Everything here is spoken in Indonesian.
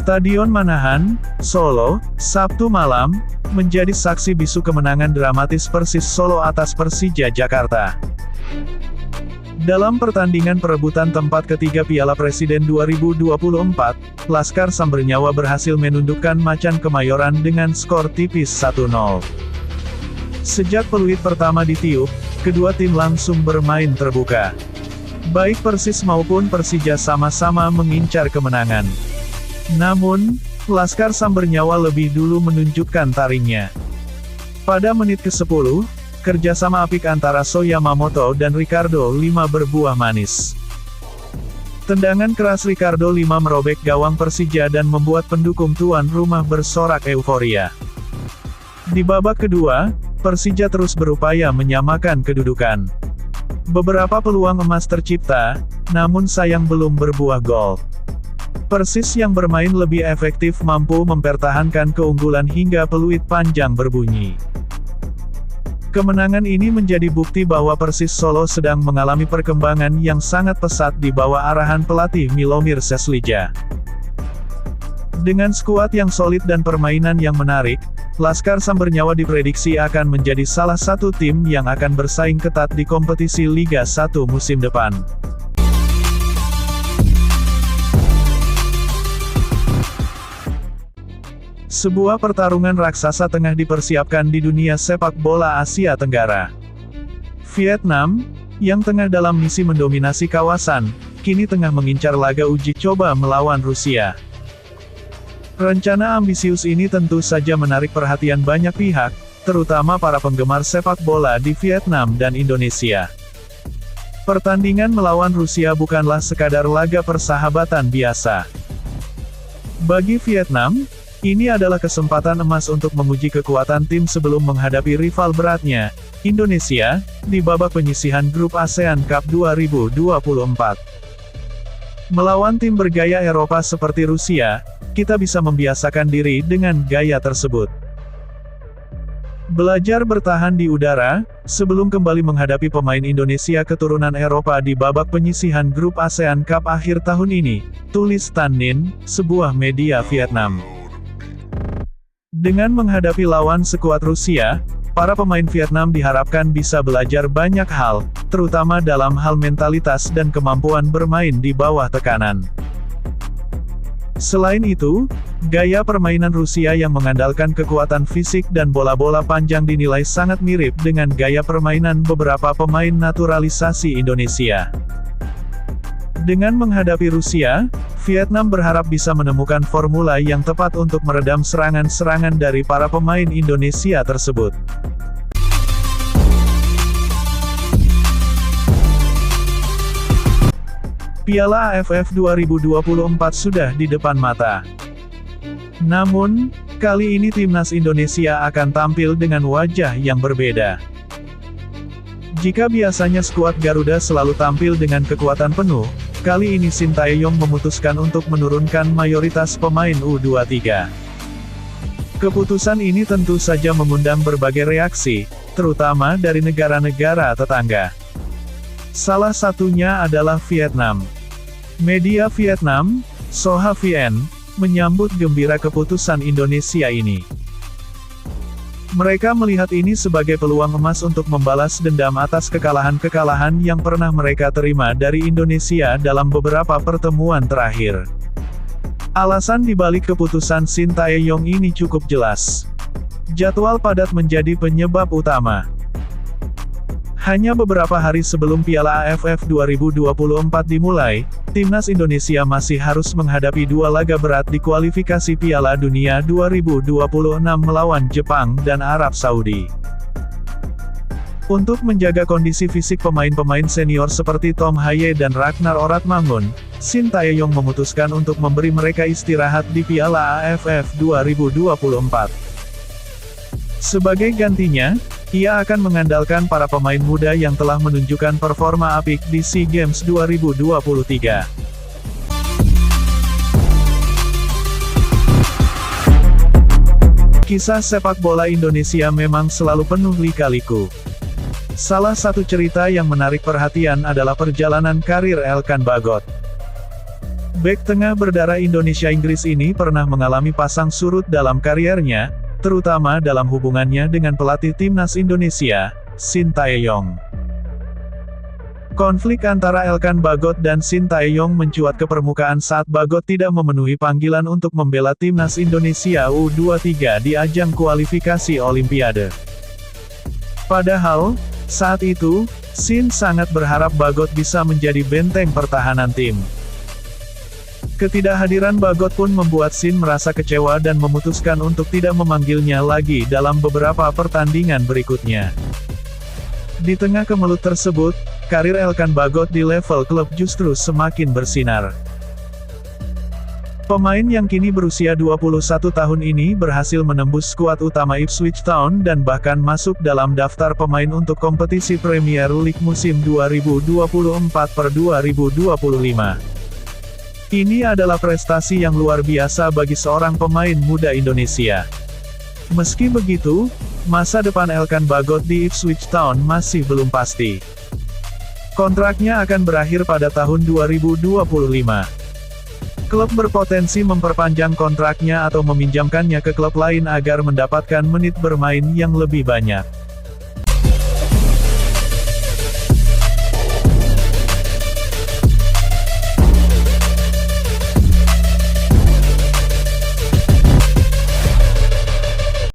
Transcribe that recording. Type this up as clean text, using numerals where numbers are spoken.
Stadion Manahan, Solo, Sabtu malam, menjadi saksi bisu kemenangan dramatis Persis Solo atas Persija Jakarta. Dalam pertandingan perebutan tempat ketiga Piala Presiden 2024, Laskar Sambernyawa berhasil menundukkan Macan Kemayoran dengan skor tipis 1-0. Sejak peluit pertama ditiup, kedua tim langsung bermain terbuka. Baik Persis maupun Persija sama-sama mengincar kemenangan. Namun, Laskar Sambernyawa lebih dulu menunjukkan taringnya. Pada menit ke-10, kerjasama apik antara So Yamamoto dan Ricardo Lima berbuah manis. Tendangan keras Ricardo Lima merobek gawang Persija dan membuat pendukung tuan rumah bersorak euforia. Di babak kedua, Persija terus berupaya menyamakan kedudukan. Beberapa peluang emas tercipta, namun sayang belum berbuah gol. Persis yang bermain lebih efektif mampu mempertahankan keunggulan hingga peluit panjang berbunyi. Kemenangan ini menjadi bukti bahwa Persis Solo sedang mengalami perkembangan yang sangat pesat di bawah arahan pelatih Milomir Seslija. Dengan skuad yang solid dan permainan yang menarik, Laskar Sambernyawa diprediksi akan menjadi salah satu tim yang akan bersaing ketat di kompetisi Liga 1 musim depan. Sebuah pertarungan raksasa tengah dipersiapkan di dunia sepak bola Asia Tenggara. Vietnam, yang tengah dalam misi mendominasi kawasan, kini tengah mengincar laga uji coba melawan Rusia. Rencana ambisius ini tentu saja menarik perhatian banyak pihak, terutama para penggemar sepak bola di Vietnam dan Indonesia. Pertandingan melawan Rusia bukanlah sekadar laga persahabatan biasa. Bagi Vietnam, ini adalah kesempatan emas untuk menguji kekuatan tim sebelum menghadapi rival beratnya, Indonesia, di babak penyisihan grup ASEAN Cup 2024. Melawan tim bergaya Eropa seperti Rusia, kita bisa membiasakan diri dengan gaya tersebut. Belajar bertahan di udara, sebelum kembali menghadapi pemain Indonesia keturunan Eropa di babak penyisihan grup ASEAN Cup akhir tahun ini, tulis Tan Ninh, sebuah media Vietnam. Dengan menghadapi lawan sekuat Rusia, para pemain Vietnam diharapkan bisa belajar banyak hal, terutama dalam hal mentalitas dan kemampuan bermain di bawah tekanan. Selain itu, gaya permainan Rusia yang mengandalkan kekuatan fisik dan bola-bola panjang dinilai sangat mirip dengan gaya permainan beberapa pemain naturalisasi Indonesia. Dengan menghadapi Rusia, Vietnam berharap bisa menemukan formula yang tepat untuk meredam serangan-serangan dari para pemain Indonesia tersebut. Piala AFF 2024 sudah di depan mata. Namun, kali ini timnas Indonesia akan tampil dengan wajah yang berbeda. Jika biasanya skuad Garuda selalu tampil dengan kekuatan penuh, kali ini Sintayong memutuskan untuk menurunkan mayoritas pemain U23. Keputusan ini tentu saja mengundang berbagai reaksi, terutama dari negara-negara tetangga. Salah satunya adalah Vietnam. Media Vietnam, Soha Vien, menyambut gembira keputusan Indonesia ini. Mereka melihat ini sebagai peluang emas untuk membalas dendam atas kekalahan-kekalahan yang pernah mereka terima dari Indonesia dalam beberapa pertemuan terakhir. Alasan dibalik keputusan Sintayong ini cukup jelas. Jadwal padat menjadi penyebab utama. Hanya beberapa hari sebelum Piala AFF 2024 dimulai, timnas Indonesia masih harus menghadapi dua laga berat di kualifikasi Piala Dunia 2026 melawan Jepang dan Arab Saudi. Untuk menjaga kondisi fisik pemain-pemain senior seperti Tom Haye dan Ragnar Oratmangun, Sintayong memutuskan untuk memberi mereka istirahat di Piala AFF 2024. Sebagai gantinya, ia akan mengandalkan para pemain muda yang telah menunjukkan performa apik di SEA Games 2023. Kisah sepak bola Indonesia memang selalu penuh lika-liku. Salah satu cerita yang menarik perhatian adalah perjalanan karir Elkan Bagot. Bek tengah berdarah Indonesia-Inggris ini pernah mengalami pasang surut dalam kariernya, terutama dalam hubungannya dengan pelatih timnas Indonesia, Shin Tae-yong. Konflik antara Elkan Bagot dan Shin Tae-yong mencuat ke permukaan saat Bagot tidak memenuhi panggilan untuk membela timnas Indonesia U23 di ajang kualifikasi Olimpiade. Padahal, saat itu, Shin sangat berharap Bagot bisa menjadi benteng pertahanan tim. Ketidakhadiran Bagot pun membuat Shin merasa kecewa dan memutuskan untuk tidak memanggilnya lagi dalam beberapa pertandingan berikutnya. Di tengah kemelut tersebut, karir Elkan Bagot di level klub justru semakin bersinar. Pemain yang kini berusia 21 tahun ini berhasil menembus skuad utama Ipswich Town dan bahkan masuk dalam daftar pemain untuk kompetisi Premier League musim 2024-2025. Ini adalah prestasi yang luar biasa bagi seorang pemain muda Indonesia. Meski begitu, masa depan Elkan Bagot di Ipswich Town masih belum pasti. Kontraknya akan berakhir pada tahun 2025. Klub berpotensi memperpanjang kontraknya atau meminjamkannya ke klub lain agar mendapatkan menit bermain yang lebih banyak.